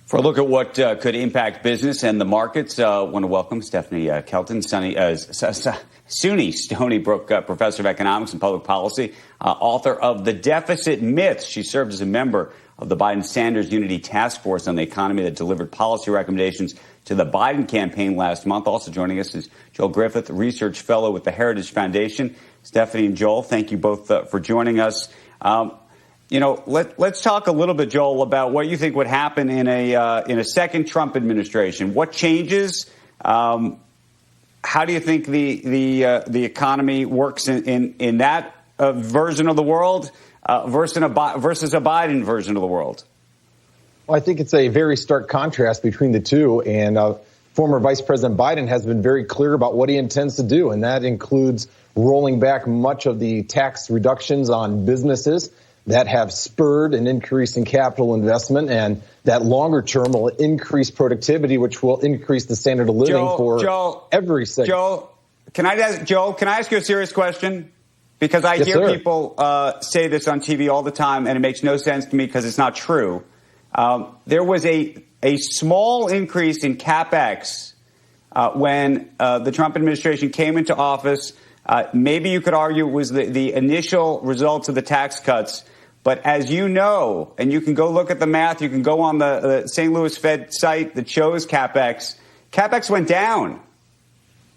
For a look at what could impact business and the markets, I want to welcome Stephanie Kelton, SUNY Stony Brook professor of economics and public policy, author of The Deficit Myth. She served as a member of the Biden-Sanders Unity Task Force on the economy that delivered policy recommendations to the Biden campaign last month. Also joining us is Joel Griffith, research fellow with the Heritage Foundation. Stephanie and Joel, thank you both for joining us. Let's talk a little bit, Joel, about what you think would happen in a second Trump administration. What changes? How do you think the economy works in that version of the world versus a Biden version of the world? Well, I think it's a very stark contrast between the two. And former Vice President Biden has been very clear about what he intends to do. And that includes rolling back much of the tax reductions on businesses that have spurred an increase in capital investment, and that longer term will increase productivity, which will increase the standard of living for every sector. Joel, can I ask you a serious question? Because I hear people say this on TV all the time, and it makes no sense to me because it's not true. There was a small increase in CapEx when the Trump administration came into office. Maybe you could argue it was the initial results of the tax cuts. But as you know, and you can go look at the math, you can go on the St. Louis Fed site that shows CapEx went down.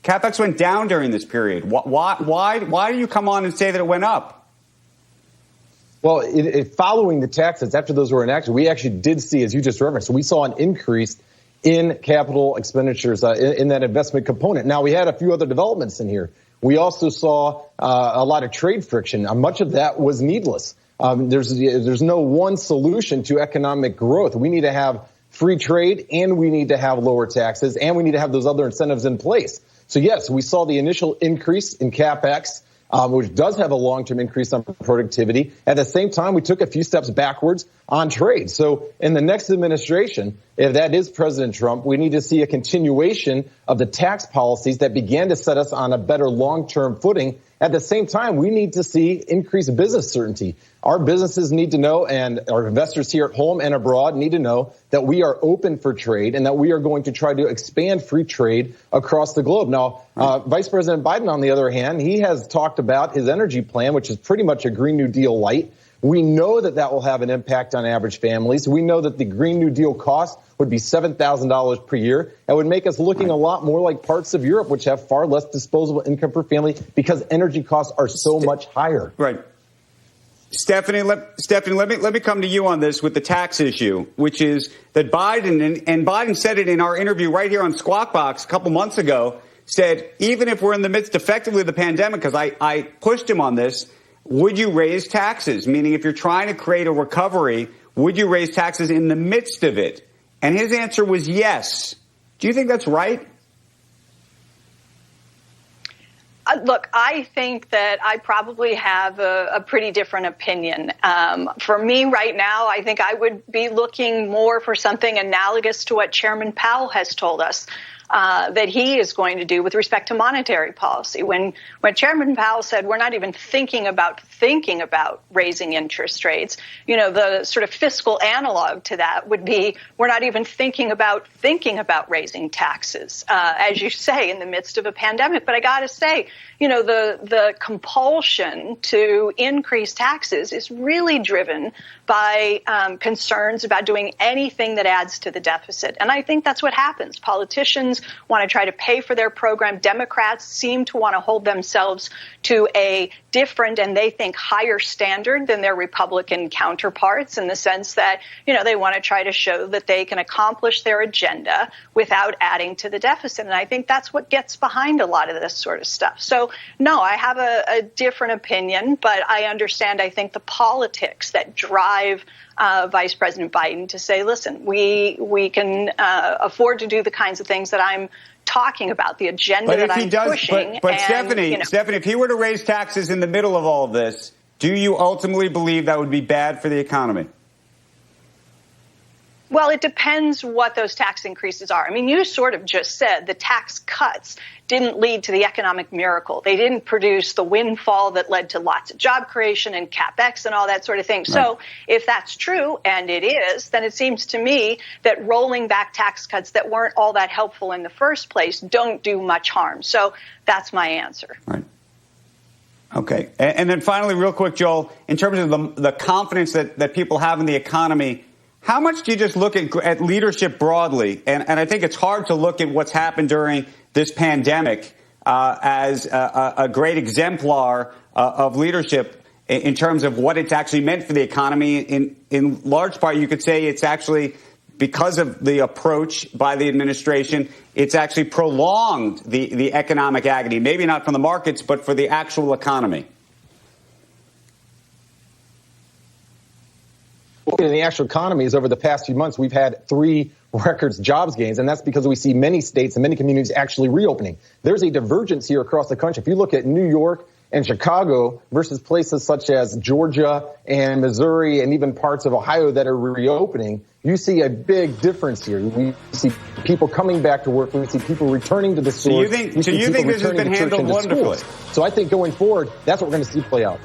CapEx went down during this period. Why do you come on and say that it went up? Well, following the tax cuts, after those were enacted, we actually did see, as you just referenced, we saw an increase in capital expenditures in that investment component. Now, we had a few other developments in here. We also saw a lot of trade friction. Much of that was needless. There's no one solution to economic growth. We need to have free trade, and we need to have lower taxes, and we need to have those other incentives in place. So, yes, we saw the initial increase in CapEx, which does have a long-term increase on productivity. At the same time, we took a few steps backwards on trade. So in the next administration, if that is President Trump, we need to see a continuation of the tax policies that began to set us on a better long-term footing. At the same time, we need to see increased business certainty. Our businesses need to know, and our investors here at home and abroad need to know that we are open for trade and that we are going to try to expand free trade across the globe. Now, Vice President Biden, on the other hand, he has talked about his energy plan, which is pretty much a Green New Deal light. We know that that will have an impact on average families. We know that the Green New Deal cost would be $7,000 per year. That would make us looking a lot more like parts of Europe, which have far less disposable income per family because energy costs are so much higher. Right. Stephanie, let me come to you on this with the tax issue, which is that Biden, and Biden said it in our interview right here on Squawk Box a couple months ago, said even if we're in the midst effectively of the pandemic, because I pushed him on this, would you raise taxes? Meaning if you're trying to create a recovery, would you raise taxes in the midst of it? And his answer was yes. Do you think that's right? Look, I think that I probably have a pretty different opinion. For me right now, I think I would be looking more for something analogous to what Chairman Powell has told us that he is going to do with respect to monetary policy. When Chairman Powell said we're not even thinking about raising interest rates, the sort of fiscal analog to that would be we're not even thinking about raising taxes, as you say, in the midst of a pandemic. But I got to say, the compulsion to increase taxes is really driven by concerns about doing anything that adds to the deficit. And I think that's what happens. Politicians want to try to pay for their program. Democrats seem to want to hold themselves to a different and they think higher standard than their Republican counterparts in the sense that, they want to try to show that they can accomplish their agenda without adding to the deficit. And I think that's what gets behind a lot of this sort of stuff. So, no, I have a different opinion, but I understand, I think, the politics that drive Vice President Biden to say, listen, we can afford to do the kinds of things that I'm talking about, the agenda that I'm pushing. But Stephanie, if he were to raise taxes in the middle of all of this, do you ultimately believe that would be bad for the economy? Well, it depends what those tax increases are. I mean, you sort of just said the tax cuts didn't lead to the economic miracle. They didn't produce the windfall that led to lots of job creation and CapEx and all that sort of thing. Right. So if that's true, and it is, then it seems to me that rolling back tax cuts that weren't all that helpful in the first place don't do much harm. So that's my answer. Right. Okay. And then finally, real quick, Joel, in terms of the confidence that people have in the economy, how much do you just look at leadership broadly? And I think it's hard to look at what's happened during this pandemic as a great exemplar of leadership in terms of what it's actually meant for the economy. In large part, you could say it's actually, because of the approach by the administration, it's actually prolonged the economic agony, maybe not from the markets, but for the actual economy. In the actual economy is over the past few months, we've had 3 records jobs gains, and that's because we see many states and many communities actually reopening. There's a divergence here across the country. If you look at New York and Chicago versus places such as Georgia and Missouri and even parts of Ohio that are reopening, you see a big difference here. We see people coming back to work. We see people returning to the stores. So you think this has been handled wonderfully? So I think going forward, that's what we're going to see play out.